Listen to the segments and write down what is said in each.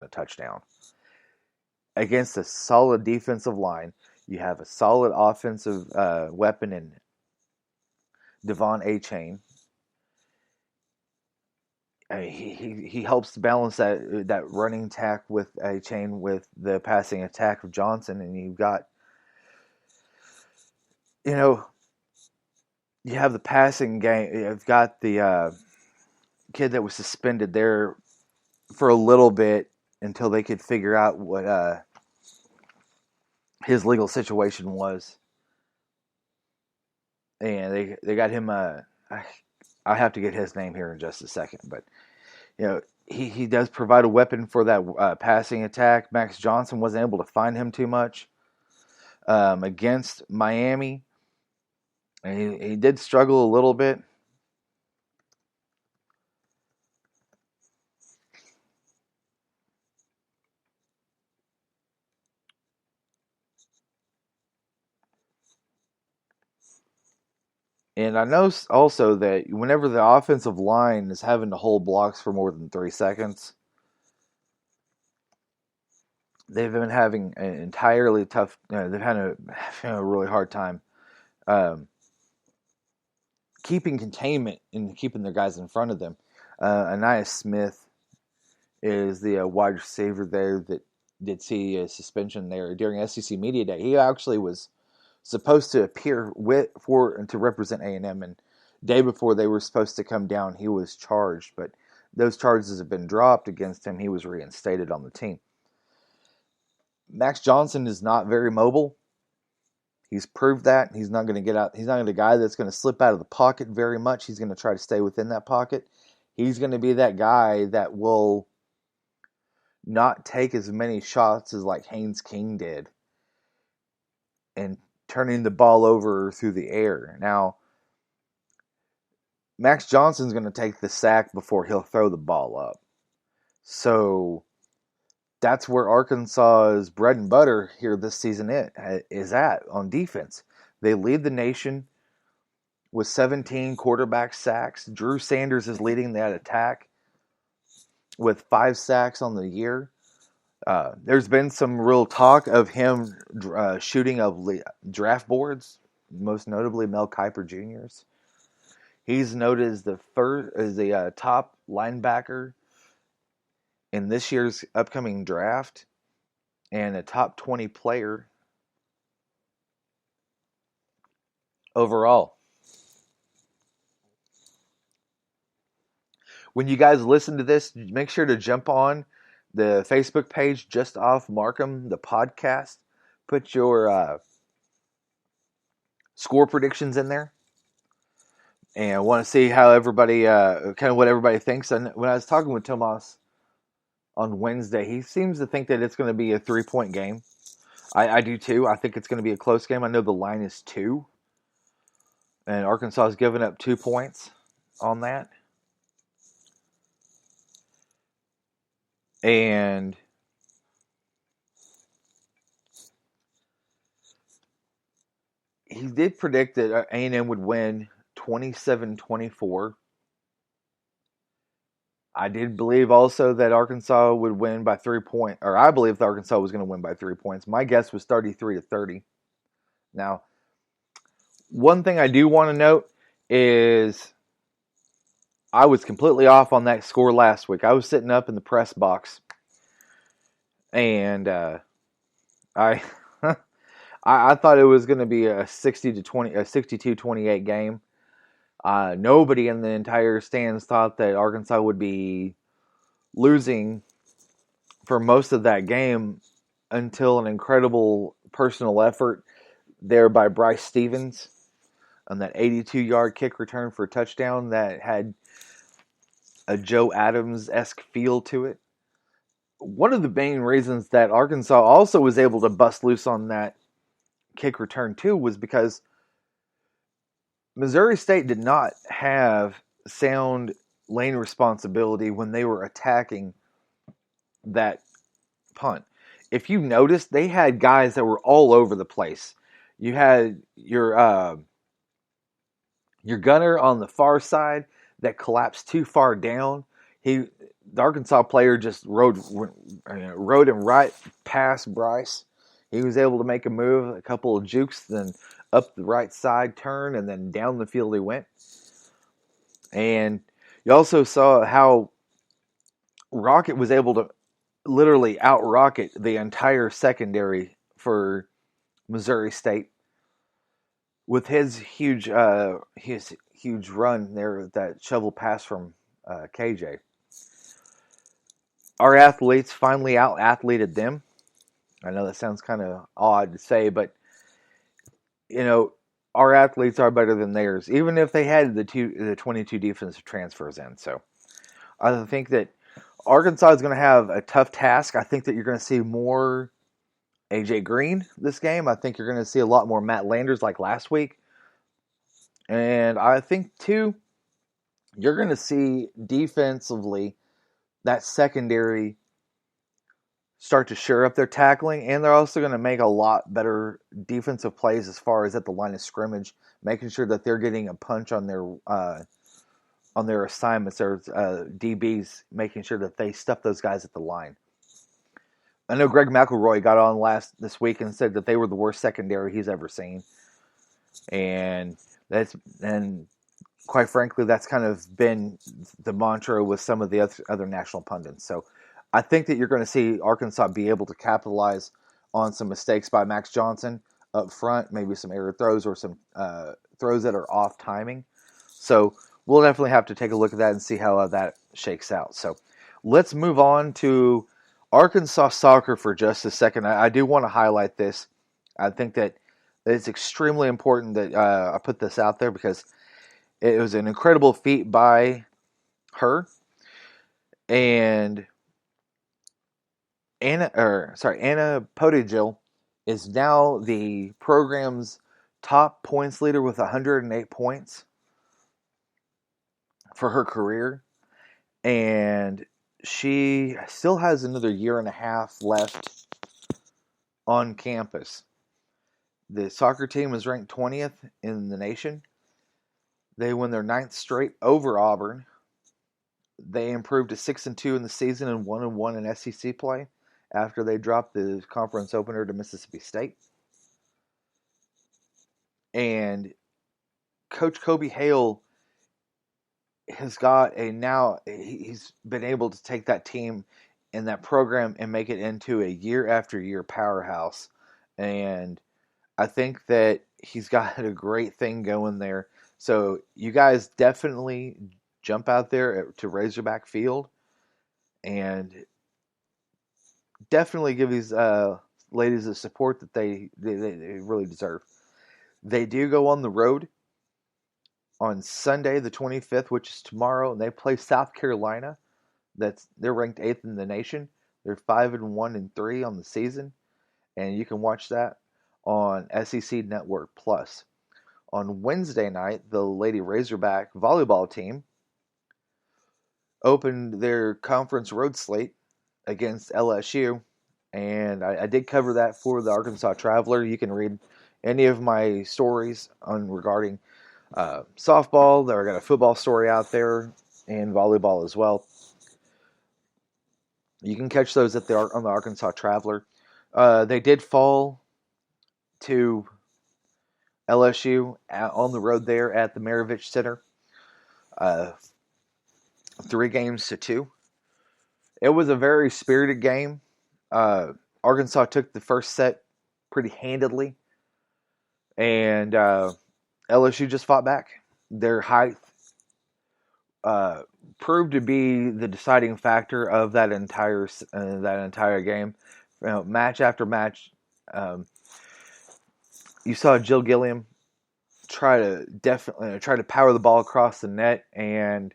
a touchdown. Against a solid defensive line, you have a solid offensive weapon in Devon A-Chain. He helps to balance that running attack with A-Chain with the passing attack of Johnson, and you've got, you know, you have the passing game. You've got the kid that was suspended there for a little bit until they could figure out what his legal situation was, and they got him. I have to get his name here in just a second, but he does provide a weapon for that passing attack. Max Johnson wasn't able to find him too much against Miami, and he did struggle a little bit. And I know also that whenever the offensive line is having to hold blocks for more than 3 seconds, they've been having an entirely tough. They've had a really hard time um, keeping containment and keeping their guys in front of them. Anais Smith is the wide receiver there that did see a suspension there during SEC Media Day. He actually was supposed to appear to represent A&M, and day before they were supposed to come down, he was charged, but those charges have been dropped against him. He was reinstated on the team. Max Johnson is not very mobile. He's proved that. He's not going to get out. He's not a guy that's going to slip out of the pocket very much. He's going to try to stay within that pocket. He's going to be that guy that will not take as many shots as like Haynes King did and turning the ball over through the air. Now, Max Johnson's going to take the sack before he'll throw the ball up. So that's where Arkansas's bread and butter here this season is at on defense. They lead the nation with 17 quarterback sacks. Drew Sanders is leading that attack with 5 sacks on the year. There's been some real talk of him shooting of draft boards, most notably Mel Kiper Jr.'s. He's noted as the top linebacker in this year's upcoming draft and a top 20 player overall. When you guys listen to this, make sure to jump on the Facebook page, Just Off Markham, the podcast. Put your score predictions in there. And I want to see how everybody, kind of what everybody thinks. And when I was talking with Tomas on Wednesday, he seems to think that it's going to be a 3-point game. I do too. I think it's going to be a close game. I know the line is 2. And Arkansas has given up 2 points on that. And he did predict that A&M would win 27-24. I did believe also that Arkansas would win by 3 points, or I believe that Arkansas was going to win by 3 points. My guess was 33-30. Now, one thing I do want to note is I was completely off on that score last week. I was sitting up in the press box, and I I thought it was going to be a 62-28 game. Nobody in the entire stands thought that Arkansas would be losing for most of that game until an incredible personal effort there by Bryce Stevens on that 82-yard kick return for a touchdown that had a Joe Adams-esque feel to it. One of the main reasons that Arkansas also was able to bust loose on that kick return too was because Missouri State did not have sound lane responsibility when they were attacking that punt. If you noticed, they had guys that were all over the place. You had your gunner on the far side that collapsed too far down. the Arkansas player just rode him right past Bryce. He was able to make a move, a couple of jukes, then up the right side turn, and then down the field he went. And you also saw how Rocket was able to literally out rocket the entire secondary for Missouri State with his huge run there, that shovel pass from KJ. Our athletes finally out athleted them. I know that sounds kind of odd to say, but you know, our athletes are better than theirs, even if they had the 22 defensive transfers in. So I think that Arkansas is going to have a tough task. I think that you're going to see more AJ Green this game. I think you're going to see a lot more Matt Landers like last week. And I think, too, you're going to see defensively that secondary start to shore up their tackling, and they're also going to make a lot better defensive plays as far as at the line of scrimmage, making sure that they're getting a punch on their assignments, their DBs, making sure that they stuff those guys at the line. I know Greg McElroy got on this week and said that they were the worst secondary he's ever seen, and quite frankly, that's kind of been the mantra with some of the other national pundits. So I think that you're going to see Arkansas be able to capitalize on some mistakes by Max Johnson up front, maybe some error throws or some throws that are off timing. So we'll definitely have to take a look at that and see how that shakes out. So let's move on to Arkansas soccer for just a second. I do want to highlight this. I think that it's extremely important that I put this out there because it was an incredible feat by her. And Anna Pottigil is now the program's top points leader with 108 points for her career. And she still has another year and a half left on campus. The soccer team is ranked 20th in the nation. They won their 9th straight over Auburn. They improved to 6-2 in the season and 1-1 in SEC play after they dropped the conference opener to Mississippi State. And Coach Kobe Hale has he's been able to take that team and that program and make it into a year after year powerhouse. And I think that he's got a great thing going there. So you guys definitely jump out there to Razorback Field and definitely give these ladies the support that they really deserve. They do go on the road on Sunday, the 25th, which is tomorrow, and they play South Carolina. They're ranked 8th in the nation. They're 5-1-3 on the season, and you can watch that on SEC Network Plus. On Wednesday night, the Lady Razorback volleyball team opened their conference road slate against LSU, and I did cover that for the Arkansas Traveler. You can read any of my stories regarding softball. I got a football story out there and volleyball as well. You can catch those on the Arkansas Traveler. They did fall to LSU on the road there at the Maravich Center, 3-2. It was a very spirited game. Arkansas took the first set pretty handedly, and LSU just fought back. Their height proved to be the deciding factor of that entire game. Match after match, you saw Jill Gilliam try to power the ball across the net, and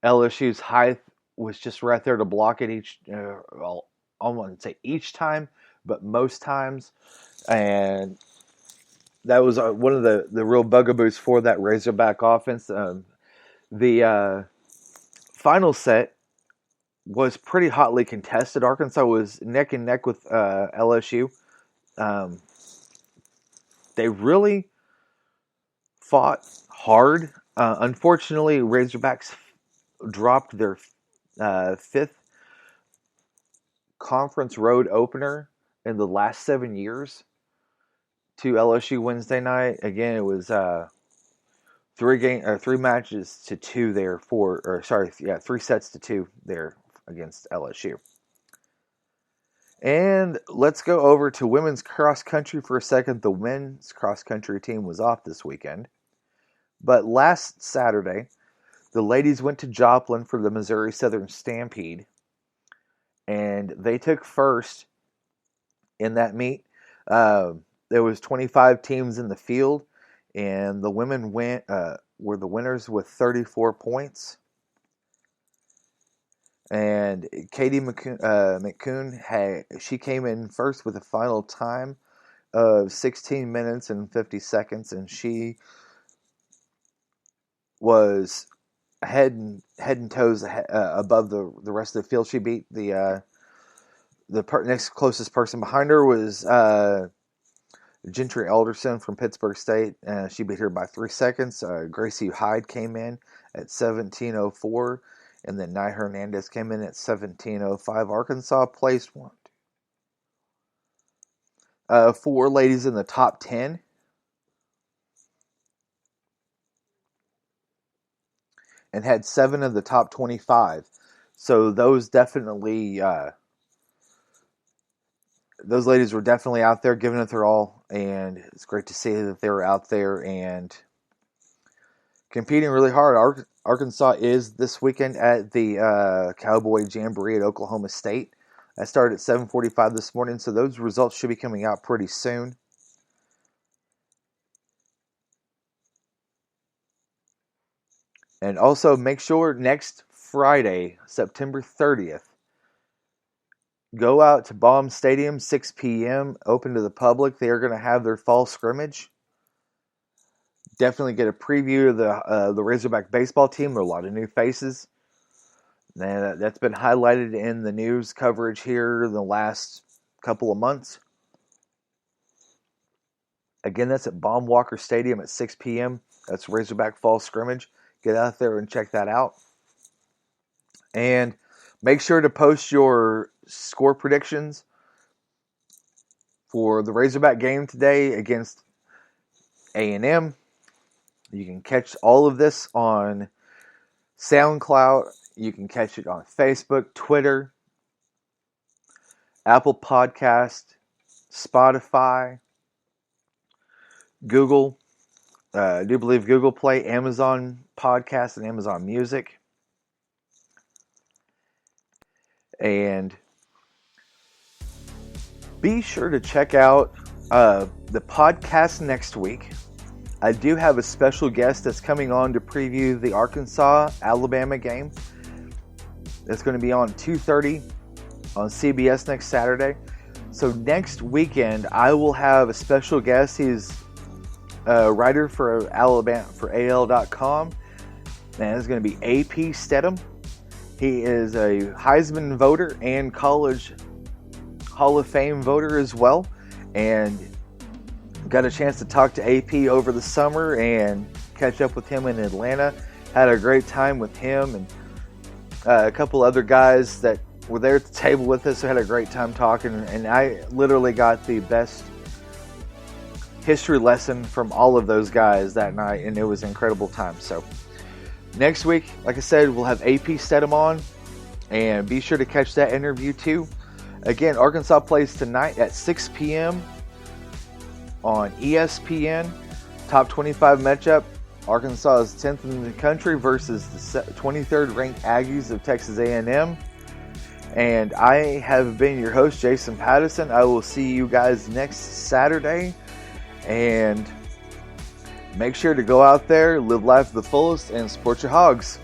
LSU's height was just right there to block it I wouldn't say each time, but most times. And that was one of the real bugaboos for that Razorback offense. The final set was pretty hotly contested. Arkansas was neck and neck with LSU. They really fought hard. Unfortunately, Razorbacks dropped their fifth conference road opener in the last 7 years to LSU Wednesday night. Again, it was three matches to two there three sets to two there against LSU. And let's go over to women's cross country for a second. The men's cross country team was off this weekend, but last Saturday, the ladies went to Joplin for the Missouri Southern Stampede, and they took first in that meet. There was 25 teams in the field, and the women were the winners with 34 points. And Katie McCoon she came in first with a final time of 16 minutes and 50 seconds, and she was head and toes above the rest of the field. She beat the next closest person behind her was Gentry Alderson from Pittsburgh State. She beat her by 3 seconds. Gracie Hyde came in at 17:04. And then Nye Hernandez came in at 17:05. Arkansas placed 4 ladies in the top 10. And had 7 of the top 25. So those definitely, those ladies were definitely out there giving it their all. And it's great to see that they were out there and competing really hard. Arkansas is this weekend at the Cowboy Jamboree at Oklahoma State. That started at 7:45 this morning, so those results should be coming out pretty soon. And also make sure next Friday, September 30th, go out to Baum Stadium, 6 p.m., open to the public. They are going to have their fall scrimmage. Definitely get a preview of the Razorback baseball team. There are a lot of new faces. And that's been highlighted in the news coverage here in the last couple of months. Again, that's at Baum Walker Stadium at 6 p.m. That's Razorback fall scrimmage. Get out there and check that out. And make sure to post your score predictions for the Razorback game today against A&M. You can catch all of this on SoundCloud. You can catch it on Facebook, Twitter, Apple Podcast, Spotify, Google. I do believe Google Play, Amazon Podcast, and Amazon Music. And be sure to check out the podcast next week. I do have a special guest that's coming on to preview the Arkansas-Alabama game. It's going to be on 2:30 on CBS next Saturday. So next weekend, I will have a special guest. He's a writer for Alabama for AL.com, and it's going to be A.P. Stedham. He is a Heisman voter and College Hall of Fame voter as well, and got a chance to talk to AP over the summer and catch up with him in Atlanta. Had a great time with him and a couple other guys that were there at the table with us who had a great time talking. And I literally got the best history lesson from all of those guys that night, and it was an incredible time. So next week, like I said, we'll have AP Stedham on, and be sure to catch that interview too. Again, Arkansas plays tonight at 6 p.m. on ESPN. Top 25 matchup. Arkansas is 10th in the country versus the 23rd ranked Aggies of Texas A&M. And I have been your host, Jason Patterson. I will see you guys next Saturday. And make sure to go out there, live life to the fullest, and support your Hogs.